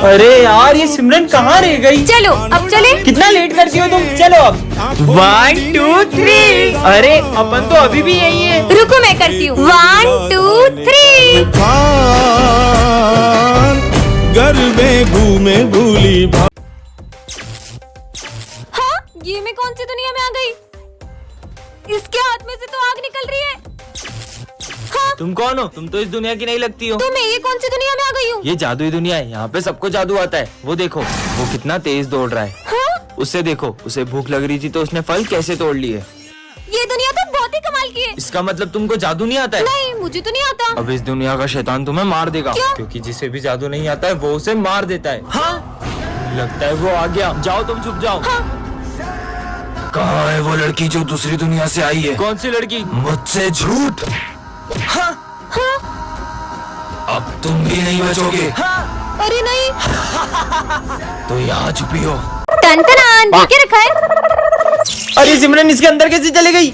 अरे यार ये सिमरन कहाँ रह गई? चलो अब चले। कितना लेट करती हो तुम? चलो अब 1 2 3। अरे अपन तो अभी भी यही है। रुको मैं करती हूँ। 1 2 3। घर में घूमे भूली। हाँ, ये मैं कौन सी दुनिया में आ गई? इसके हाथ में से तो आग निकल रही है। हाँ? तुम कौन हो? तुम तो इस दुनिया की नहीं लगती हो। तो मैं ये कौन सी दुनिया में आ गई हूँ? ये जादुई दुनिया है, यहाँ पे सबको जादू आता है। वो देखो वो कितना तेज दौड़ रहा है। हाँ? उससे देखो, उसे भूख लग रही थी तो उसने फल कैसे तोड़ लिए। ये दुनिया तो बहुत ही कमाल की है। इसका मतलब तुमको जादू नहीं आता है? नहीं, मुझे तो नहीं आता। अब इस दुनिया का शैतान तुम्हें मार देगा। क्यों? क्योंकि जिसे भी जादू नहीं आता है वो उसे मार देता है। हाँ? लगता है वो आ गया। जाओ तुम छुप जाओ। हाँ? कहाँ है वो लड़की जो दूसरी दुनिया से आई है? कौन सी लड़की? मुझसे झूठ। हाँ? हाँ? अब तुम भी नहीं बचोगे। हाँ? अरे नहीं। तो यहाँ छुपी हो। टन टन, क्या रखा है? अरे सिमरन इसके अंदर कैसे चली गई?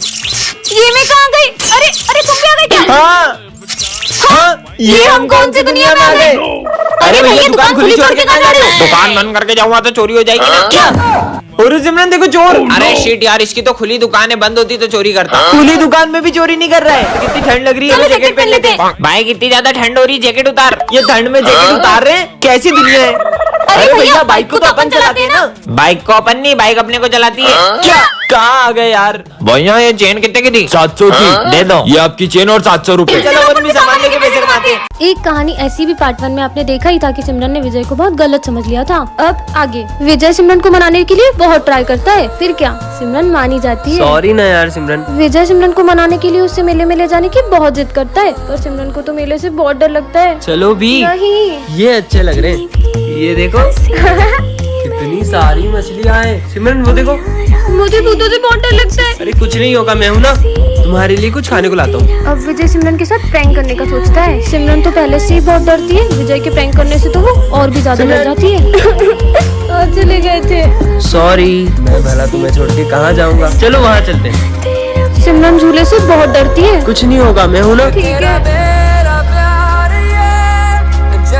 ये मैं कहाँ गई? अरे अरे तुम भी आ गए क्या? हाँ? हाँ? ये हम कौन सी दुनिया में आ गए? अरे भैया दुकान खुली छोड़ के कहाँ जा रहे हो? दुकान बंद करके जाऊंगा तो चोरी हो जाएगी ना। क्या? और सिमरन देखो चोर। अरे शिट यार, इसकी तो खुली दुकान है, बंद होती तो चोरी करता। खुली दुकान में भी चोरी नहीं कर रहा है। कितनी ठंड लग रही है, चलो जैकेट पहन लेते हैं। भाई कितनी ज्यादा ठंड हो रही, जैकेट उतार। ये ठंड में जैकेट उतार रहे हैं? कैसी दुनिया है? अरे भैया बाइक को तो अपन चलाते हैं ना। बाइक को अपन नहीं, बाइक अपने को चलाती है। क्या? कहाँ आ गए यार? भैया ये चेन कितने की थी? 700 की। दे दो। ये आपकी चेन और 700 रुपए। चलो अपन भी सामान लेके पैसे कमाते हैं। एक कहानी ऐसी भी पार्ट 1 में आपने देखा ही था कि सिमरन ने विजय को बहुत गलत समझ लिया था। अब आगे विजय सिमरन को मनाने के लिए बहुत ट्राई करता है, फिर क्या सिमरन मानी जाती है। सॉरी ना यार सिमरन। विजय सिमरन को मनाने के लिए उससे मेले में ले जाने की बहुत जिद करता है, पर सिमरन को तो मेले से बहुत डर लगता है। चलो भी, नहीं ये अच्छे लग रहे हैं। ये देखो कितनी सारी मछलियाँ हैं। सिमरन वो देखो। मुझे भूतों से बहुत डर लगता है। अरे कुछ नहीं होगा, मैं हूँ ना, तुम्हारे लिए कुछ खाने को लाता हूँ। अब विजय सिमरन के साथ प्रैंक करने का सोचता है। सिमरन तो पहले से ही बहुत डरती है, विजय के प्रैंक करने से तो वो और भी ज्यादा डर जाती है। और चले गए थे। सॉरी, मैं भला तुम्हें छोड़ के कहाँ जाऊँगा। चलो वहाँ चलते हैं। सिमरन झूले से बहुत डरती है। कुछ नहीं होगा, मैं हूँ ना। ठीक है।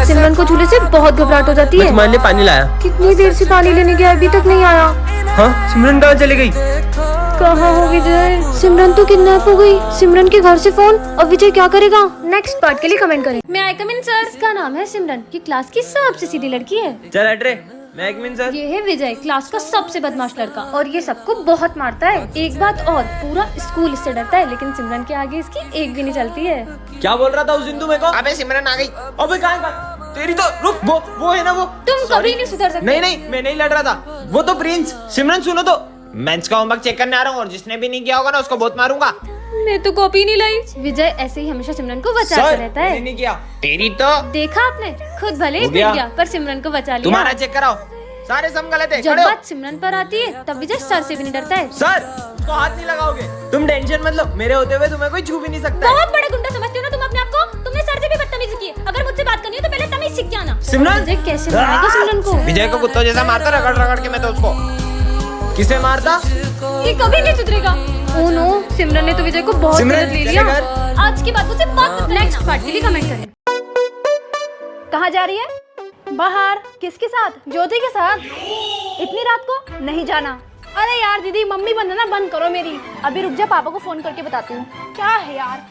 सिमरन को झूले से बहुत घबराहट हो जाती मैं है। तुम्हारे लिए पानी लाया। कितनी देर से पानी लेने गया, अभी तक नहीं आया। हाँ? सिमरन कहाँ चली गई? कहाँ हो विजय? सिमरन तो किडनैप हो गई। सिमरन के घर से फोन, अब विजय क्या करेगा? नेक्स्ट पार्ट के लिए कमेंट करें। मैं आई कम इन सर। इसका नाम है सिमरन, ये क्लास की सबसे सीधी लड़की है। चल हट रे, मैं एक मिनट सर। ये है विजय, क्लास का सबसे बदमाश लड़का, और ये सबको बहुत मारता है। एक बात और, पूरा स्कूल इससे डरता है, लेकिन सिमरन के आगे इसकी एक भी नहीं चलती है। क्या बोल रहा था उस दिन तू मेरे को? अबे सिमरन आ गई। अबे कहाँ? तेरी तो रुक, वो है ना वो। तुम कभी नहीं सुधर सकते। नहीं, मैं नहीं लड़ रहा था, वो तो प्रिंस। सिमरन सुनो तो। मेंस का होमवर्क चेक करने आ रहा हूँ, और जिसने भी नहीं किया होगा ना उसको बहुत मारूंगा। मैं तो कॉपी नहीं लाई। विजय ऐसे ही हमेशा सिमरन को बचाता रहता मैंने है। नहीं किया। तेरी तो देखा आपने, खुद भले ही हो गया। गिर गया पर सिमरन को बचा लिया। तुम्हारा चेक कराओ, सारे सम गलत है। जब खड़े हो। बात सिमरन पर आती है तब विजय सर से भी नहीं डरता है। सर उसको हाथ नहीं लगाओगे। तुम टेंशन मत लो, मेरे होते हुए तुम्हें कोई छू भी नहीं सकता है। बहुत बड़ा गुंडा समझते हो ना तुम अपने आप को? तुमने सर से भी बदतमीजी की है। अगर मुझसे बात करनी हो तो पहले तमीज सीख के आना। सिमरन! विजय कैसे मारेगा सिमरन को? विजय को कुत्तों जैसा मारता, रगड़ रगड़ के मैं तो उसको। किसे मारता? ये कभी नहीं सुधरेगा। ओह नो, सिमरन ने तो विजय को बहुत सिमरन, गलत ले लिया। चले घर। आज की बातों से बात नेक्स्ट पार्ट के लिए कमेंट करें। कहाँ जा रही है? बाहर। किसके साथ? ज्योति के साथ। इतनी रात को नहीं जाना। अरे यार दीदी, मम्मी बनना बंद करो मेरी। अभी रुक जा, पापा को फोन करके बताती हूँ। क्या है यार,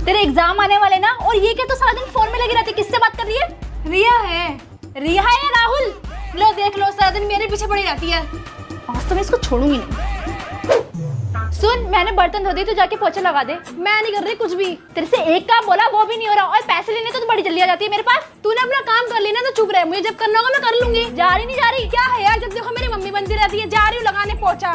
तेरे एग्जाम आने वाले ना, और ये क्या तो सारा दिन फोन में लगी रहती। किससे बात कर रही है? रिया है। रिया है या राहुल? लो देख लो, सारा दिन मेरे पीछे पड़ी रहती है। आज तो मैं इसको छोड़ूंगी नहीं। सुन, मैंने बर्तन धो दी, तू जाके पोछा लगा दे। मैं नहीं कर रही कुछ भी। तेरे से एक काम बोला वो भी नहीं हो रहा, और पैसे लेने तो तू बड़ी जल्दी आ जाती है मेरे पास। तूने अपना काम कर लेना तो चुप रहे, मुझे जब करना होगा मैं कर लूंगी। जा रही नहीं जा रही? क्या है यार, जब देखो मेरी मम्मी बनती रहती है। जा रही हूँ लगाने पोछा।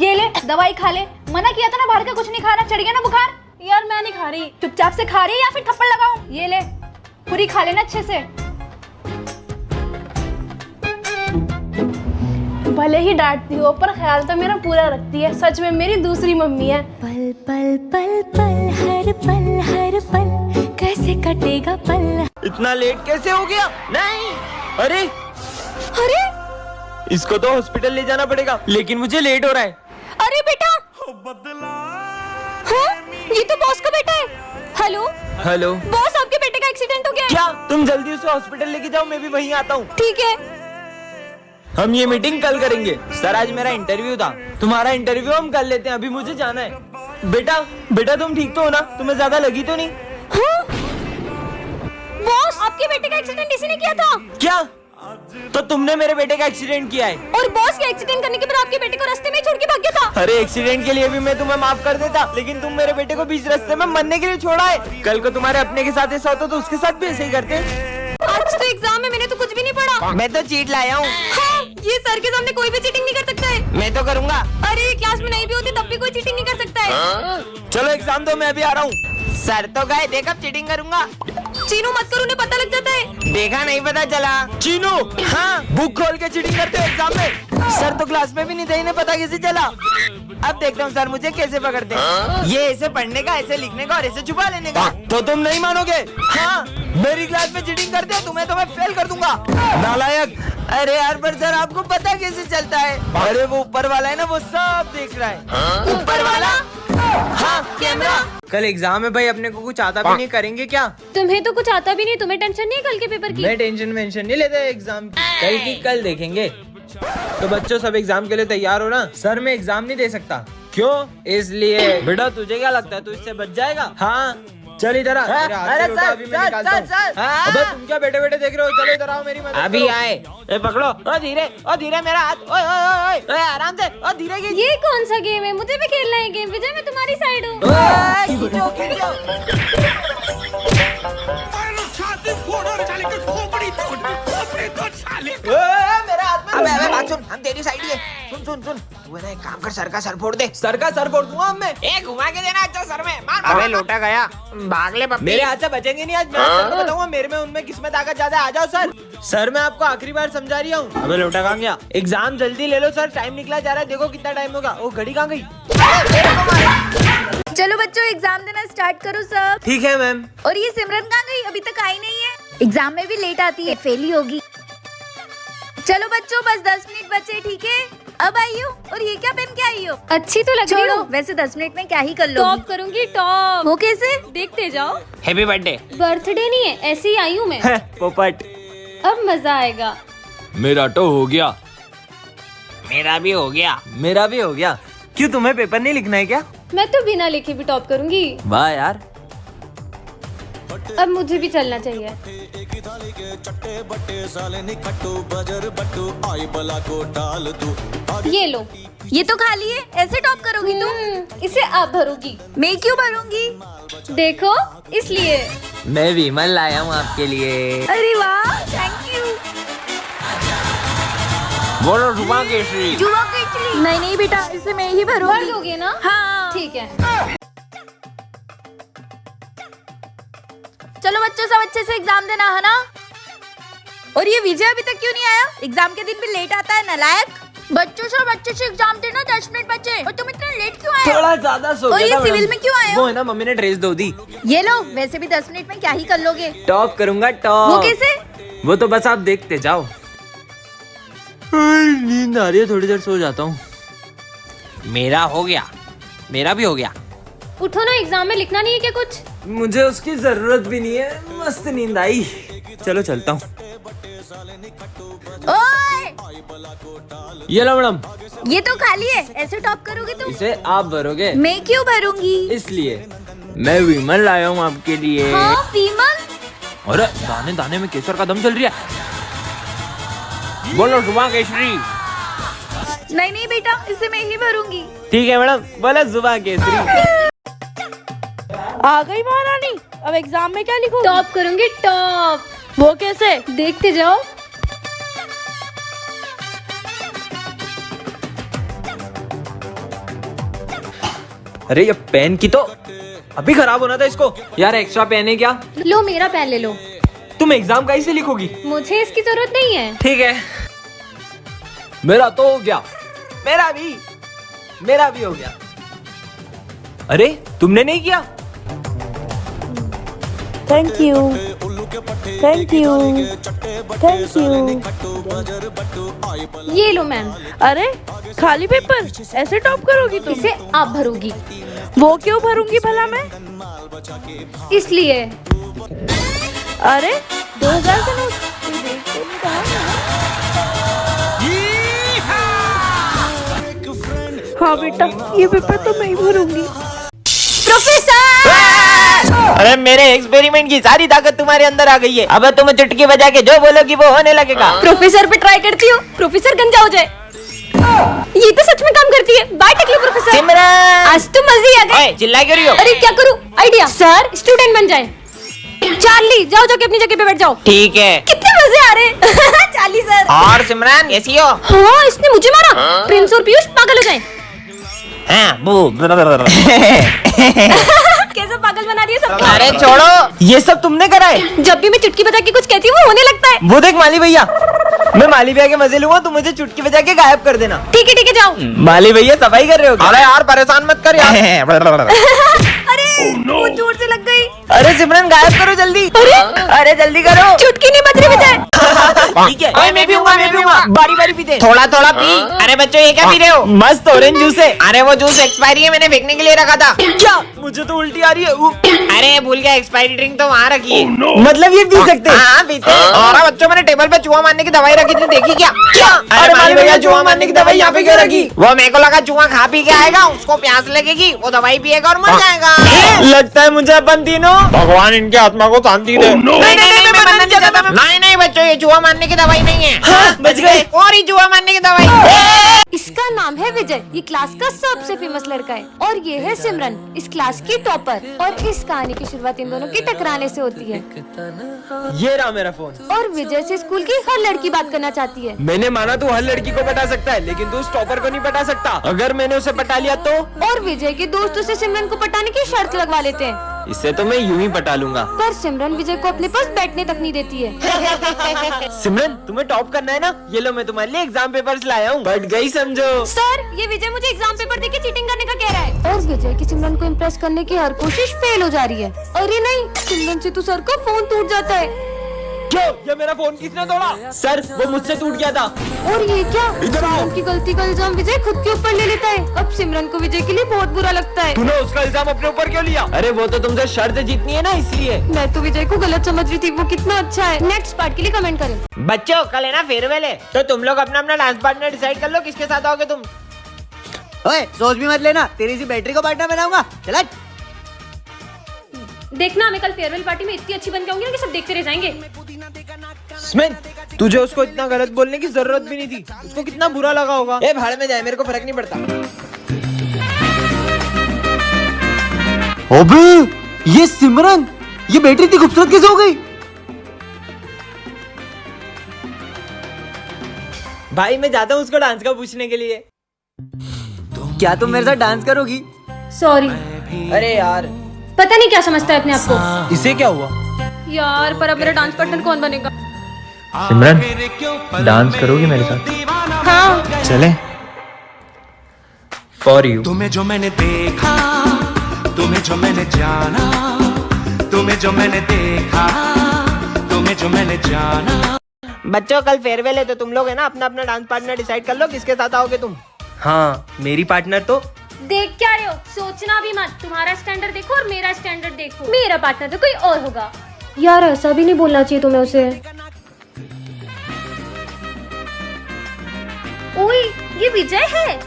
ये ले दवाई खा ले। मना किया था ना बाहर का कुछ नहीं खाना, चढ़ गया ना बुखार। यार मैं नहीं खा रही। चुपचाप से खा रही है या फिर थप्पड़ लगाऊं? ये ले पूरी खा लेना अच्छे से। भले ही डांटती हो पर ख्याल तो मेरा पूरा रखती है। सच में मेरी दूसरी मम्मी है। पल पल पल पल हर पल कैसे कटेगा पल। इतना लेट कैसे हो गया? नहीं, अरे अरे इसको तो हॉस्पिटल ले जाना पड़ेगा, लेकिन मुझे लेट हो रहा है। अरे बेटा, हाँ, ये तो बॉस का बेटा है। Hello hello. बॉस, आपके बेटे का एक्सीडेंट हो गया है। क्या? तुम जल्दी उसे हॉस्पिटल लेके जाओ, मैं भी वहीं आता हूँ। ठीक है। हम ये मीटिंग कल करेंगे। सर आज मेरा इंटरव्यू था, तुम्हारा इंटरव्यू हम कर लेते हैं, अभी मुझे जाना है। बेटा तुम ठीक तो हो ना? तुम्हें ज्यादा लगी तो नहीं? बॉस, आपके बेटे का एक्सीडेंट इसी ने किया था। क्या? तो तुमने मेरे बेटे का एक्सीडेंट किया है? और बॉस के एक्सीडेंट करने के बाद आपके बेटे को रास्ते में ही छोड़ के भाग गया था। अरे एक्सीडेंट के लिए भी मैं तुम्हें माफ कर देता, लेकिन तुम मेरे बेटे को बीच रास्ते में मरने के लिए छोड़ा है। कल को तुम्हारे अपने के साथ ऐसा होता तो उसके साथ भी ऐसे ही करते। आज तो एग्जाम में मैंने तो कुछ भी नहीं पढ़ा। मैं तो चीट लाया हूँ। हाँ, ये सर के सामने कोई भी चीटिंग नहीं कर सकता है। मैं तो करूँगा। अरे क्लास में नहीं भी होती तब भी कोई चीटिंग नहीं कर सकता है। चलो एग्जाम दो, मैं अभी आ रहा हूँ। सर तो गए, देख अब चीटिंग करूंगा। चीनू मत करो, उन्हें पता लग जाता है। देखा नहीं पता चला। चीनू, हाँ बुक खोल के चीटिंग करते हो एग्जाम में। सर तो क्लास में भी नहीं थे, इन्हें पता कैसे चला? अब देखता हूँ सर मुझे कैसे पकड़ते हैं। ये ऐसे पढ़ने का, ऐसे लिखने का और ऐसे छुपा लेने का। तो तुम नहीं मानोगे? हाँ, मेरी क्लास में चीटिंग करते हो तुम्हें तो मैं फेल कर दूंगा, नालायक। अरे यार पर सर आपको पता कैसे चलता है? अरे वो ऊपर वाला है ना, वो सब देख रहा है। ऊपर वाला? हाँ, कैमरा। कल एग्जाम है भाई, अपने को कुछ आता भी नहीं, करेंगे क्या? तुम्हें तो कुछ आता भी नहीं, तुम्हें टेंशन नहीं है कल के पेपर की? मैं टेंशन नहीं लेता एग्जाम की, कल की कल देखेंगे। तो बच्चों सब एग्जाम के लिए तैयार हो ना? सर मैं एग्जाम नहीं दे सकता। क्यों? इसलिए बेटा तुझे क्या लगता है तू इससे बच जाएगा? हाँ चल इधर आ। अरे सर, अभी मैं निकालता हूँ। अबे तुम क्या बेटे बेटे देख रहे हो? चलो इधर आओ, मेरी मदद अभी आए। ए पकड़ो, ओ धीरे मेरा हाथ। ओए ओए ओए आराम से, ओ धीरे। ये कौन सा गेम है? मुझे भी खेलना है गेम। विजय मैं तुम्हारी साइड हूँ। मेरा हाथ में। अबे बात सुन, हम तेरी साइड ही है। सुन तू है ना, एक काम कर, सर का सर फोड़ दे। सर का सर फोड़ दूंगा मैं। घुमा के देना अच्छा सर में। मार। अबे लोटा गया, भाग ले पप्पी। मेरे हाथ से बचेंगे नहीं आज। मैं सर को बताऊंगा मेरे में उनमें किसमें ताकत ज्यादा। आ जाओ सर। सर मैं आपको आखिरी बार समझा रही हूँ। अबे लोटा कहाँ गया? एग्जाम जल्दी ले लो सर, टाइम निकला जा रहा है। देखो कितना टाइम होगा। वो घड़ी कहाँ गई? चलो बच्चों, एग्जाम देना स्टार्ट करो सब। ठीक है मैम। और ये सिमरन कहाँ गई? अभी तक आई नहीं है। एग्जाम में भी लेट आती है, फेल ही होगी। चलो बच्चों, बस 10 मिनट बचे, ठीक है? अब आई हो। और ये क्या पहन के आई हो? अच्छी तो लग रही छोड़ो, हो। वैसे 10 मिनट में क्या ही कर लो। टॉप करूंगी, टॉप। वो कैसे? देखते जाओ। Happy birthday. बर्थडे नहीं है, ऐसे ही आई हूँ मैं। पोपट। अब मजा आएगा। मेरा तो हो गया। मेरा भी हो गया। मेरा भी हो गया। क्यों, तुम्हें पेपर नहीं लिखना है क्या? मैं तो बिना लिखे भी टॉप करूंगी। वाह यार। अब मुझे भी चलना चाहिए। ये लो। ये तो खाली है, ऐसे टॉप करोगी तुम? इसे आप भरोगी। मैं क्यों भरूंगी? देखो, इसलिए। मैं विमल लाया हूँ आपके लिए। अरे वाह, थैंक यू। बोलो जुबा केसरी। जुआ केसरी। नहीं बेटा, इसे मैं ही भर भरूंगी। दोगे ना? हाँ ठीक है। चलो बच्चों, सब अच्छे से एग्जाम देना है ना? और ये विजय अभी तक क्यों नहीं आया? एग्जाम के दिन भी लेट आता है, नालायक। बच्चों सब अच्छे से एग्जाम देना, 10 मिनट बचे। और तुम इतना लेट क्यों आए? थोड़ा ज्यादा सो और गया ये था सिविल मैडम। में क्यों आए हो? वो है ना, मम्मी ने ड्रेस धो दी। ये लो, वैसे भी 10 मिनट में क्या ही कर लोगे? टॉप करूंगा, टॉप। वो कैसे? वो तो बस आप देखते जाओ। नींद आ रही है, थोड़ी देर सो जाता हूँ। मेरा हो गया, मेरा भी हो गया। उठो ना, एग्जाम में लिखना नहीं है क्या कुछ? मुझे उसकी जरूरत भी नहीं है, मस्त नींद आई। चलो चलता हूँ। ओए! ये लो मैडम। ये तो खाली है, ऐसे टॉप करोगे तुम? इसे आप भरोगे? मैं क्यों भरूंगी? इसलिए मैं विमल लाया हूँ आपके लिए। हाँ, विमल। अरे दाने दाने में केसर का दम चल रही है। बोलो जुबा केसरी। नहीं बेटा, इसे मैं ही भरूंगी। ठीक है मैडम, बोला जुबा केसरी। आ गई महारानी। अब एग्जाम में क्या लिखूं? टॉप करूंगी, टॉप। वो कैसे? देखते जाओ। अरे ये पेन की तो अभी खराब होना था इसको। यार एक्स्ट्रा पेन है क्या? लो, मेरा पेन ले लो। तुम एग्जाम कैसे लिखोगी? मुझे इसकी जरूरत नहीं है। ठीक है। मेरा तो हो गया। मेरा भी हो गया। अरे तुमने नहीं किया? Thank you. ये लो मैम। अरे खाली पेपर, ऐसे टॉप करोगी तुम? इसे आप भरोगी। वो क्यों भरूंगी भला मैं? इसलिए। अरे 2000 का नोट कोई देख तो नहीं रहा ना? हाँ बेटा, ये पेपर तो मैं ही भरूंगी। प्रोफेसर! अरे मेरे एक्सपेरिमेंट की सारी ताकत तुम्हारे अंदर आ गई है। अब तुम चुटकी बजा के जो बोलोगी वो होने लगेगा। प्रोफेसर पे ट्राई करती हो, प्रोफेसर गंजा हो जाए। ये तो सच में काम करती है। बाय टेक्लो प्रोफेसर। सिमरन! आज तो मजे ही आ गए। ओए, चिल्ला क्यों रही हो? अरे क्या करूं? आइडिया। सर स्टूडेंट बन जाए। चार्ली जाओ जाके अपनी जगह पे बैठ जाओ। ठीक है। कितने मजे आ रहे हैं। Charlie sir. और सिमरन कैसी हो? हाँ इसने मुझे मारा। प्रिंस और पीयूष पागल हो जाए। हाँ, बू। कैसे पागल बना दिया सबको। अरे छोड़ो, ये सब तुमने करा है। जब भी मैं चुटकी बजा के कुछ कहती हूँ वो होने लगता है। वो देख माली भैया, मैं माली भैया के मजे लूंगा, तुम मुझे चुटकी बजा के गायब कर देना। ठीक है जाओ। माली भैया सफाई कर रहे हो क्या? अरे यार परेशान मत कर यार। अरे वो जोर से लग गई। अरे सिमरन गायब करो जल्दी। अरे जल्दी करो। चुटकी नहीं बज रही विजय। ठीक है। ओए, मैं भी हूँगा। बारी बारी पीते हैं। थोड़ा थोड़ा पी। अरे बच्चों ये क्या पी रहे हो? मस्त ऑरेंज जूस है। अरे वो जूस एक्सपायरी है, मैंने फेंकने के लिए रखा था। क्या? मुझे तो उल्टी आ रही है। अरे भूल गया, एक्सपायरी ड्रिंक तो वहाँ रखी है। मतलब ये पी सकते हैं? हाँ पीते हैं। और बच्चों मैंने टेबल पे चूहा मारने की दवाई रखी थी, देखी क्या? अरे माली भैया चूहा मारने की दवाई यहाँ पे क्यों रखी? वो मेरे को लगा चूहा खा पी के आएगा, उसको प्यास लगेगी, वो दवाई पिएगा और मर जाएगा। लगता है मुझे अपन तीनों। भगवान इनके आत्मा को शांति दे। नहीं बच्चों, ये चूहा मारने की दवाई नहीं है। हाँ, बच गए। और ही चूहा मारने की दवाई। इसका नाम है विजय। ये क्लास का सबसे फेमस लड़का है। और ये है सिमरन, इस क्लास की टॉपर। और इस कहानी की शुरुआत इन दोनों की टकराने से होती है। ये रहा मेरा फोन। और विजय से स्कूल की हर लड़की बात करना चाहती है। मैंने माना तू हर लड़की को पटा सकता है, लेकिन तू उस टॉपर को नहीं पटा सकता। अगर मैंने उसे पटा लिया तो? और विजय के दोस्त उसे सिमरन को पटाने की शर्त लगवा लेते हैं। इससे तो मैं यूं ही पटा लूंगा। पर सिमरन विजय को अपने पास बैठने तक नहीं देती है। सिमरन तुम्हें टॉप करना है ना? ये लो मैं तुम्हारे लिए एग्जाम पेपर्स लाया हूँ। बढ़ गई समझो। सर ये विजय मुझे एग्जाम पेपर देके चीटिंग करने का कह रहा है। और विजय की सिमरन को इम्प्रेस करने की हर कोशिश फेल हो जा रही है। अरे नहीं, सिमरन से तो सर का फोन टूट जाता है। क्यों? ये मेरा फोन किसने तोड़ा? सर वो मुझसे टूट गया था। और ये क्या? सिमरन की गलती का इल्जाम विजय खुद के ऊपर ले लेता है। अब सिमरन को विजय के लिए बहुत बुरा लगता है। तूने उसका इल्जाम अपने ऊपर क्यों लिया? अरे वो तो तुमसे शर्त जीतनी है ना, इसलिए। मैं तो विजय को गलत समझ रही थी, वो कितना अच्छा है। नेक्स्ट पार्ट के लिए कमेंट करें। बच्चों कल है ना फेयरवेल है, तो तुम लोग अपना अपना डांस पार्टनर डिसाइड कर लो, किसके साथ आओगे तुम। ओए सोच भी मत लेना, तेरी सी बैटरी को पार्टनर बनाऊंगा। चला देखना मैं कल फेयरवेल पार्टी में इतनी अच्छी बन के आऊंगी ना कि सब देखते रह जाएंगे। स्मिन, तुझे उसको इतना गलत बोलने की जरूरत भी नहीं थी। उसको कितना बुरा लगा होगा। ए भाड़ में जाए, मेरे को फर्क नहीं पड़ता। अबे ये सिमरन, ये बैटरी इतनी खूबसूरत कैसे हो गई? भाई मैं जाता हूँ उसको डांस का पूछने के लिए। क्या तुम मेरे साथ डांस करोगी? सॉरी। अरे यार पता नहीं क्या समझता है अपने आप को। इसे क्या हुआ? यार पर अब मेरा डांस पार्टनर कौन बनेगा? सिमरन डांस करोगी मेरे साथ? हाँ चले। For you. तुम्हें जो मैंने देखा, तुम्हें जो मैंने जाना, तुम्हें जो मैंने देखा, तुम्हें जो मैंने जाना। बच्चों कल फेयरवेल है, तो तुम लोग है ना अपना अपना डांस पार्टनर डिसाइड कर लो, किसके साथ आओगे तुम। हाँ मेरी पार्टनर तो देख क्या रहे हो, सोचना भी मत। तुम्हारा स्टैंडर्ड देखो और मेरा स्टैंडर्ड देखो। मेरा पार्टनर तो कोई और होगा। यार ऐसा भी नहीं बोलना चाहिए तुम्हें उसे। ओए ये विजय है।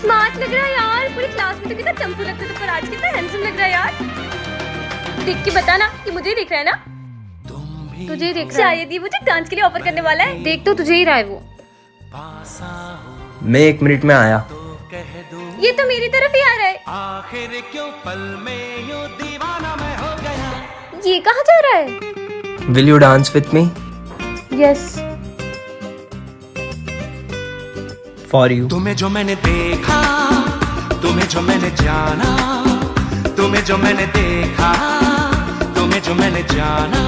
स्मार्ट लग रहा है यार। पूरी क्लास में तो कितना चंपू लगता था, पर आज कितना हैंडसम लग रहा है यार। देख के बताना कि मुझे दिख रहा है ना? तुझे ही देख रहा है। शायद ये मुझे डांस के लिए ऑफर करने वाला है। देख तो तुझे ही रहा है वो। मैं 1 मिनट में आया। ये तो मेरी तरफ ही आ रहा है। आखिर क्यों पल में यूं दीवाना मैं हो गया। ये कहाँ जा रहा है? Will you dance with me? Yes for you. तुम्हें जो मैंने देखा, तुम्हें जो मैंने जाना, तुम्हें जो मैंने देखा, तुम्हें जो मैंने जाना।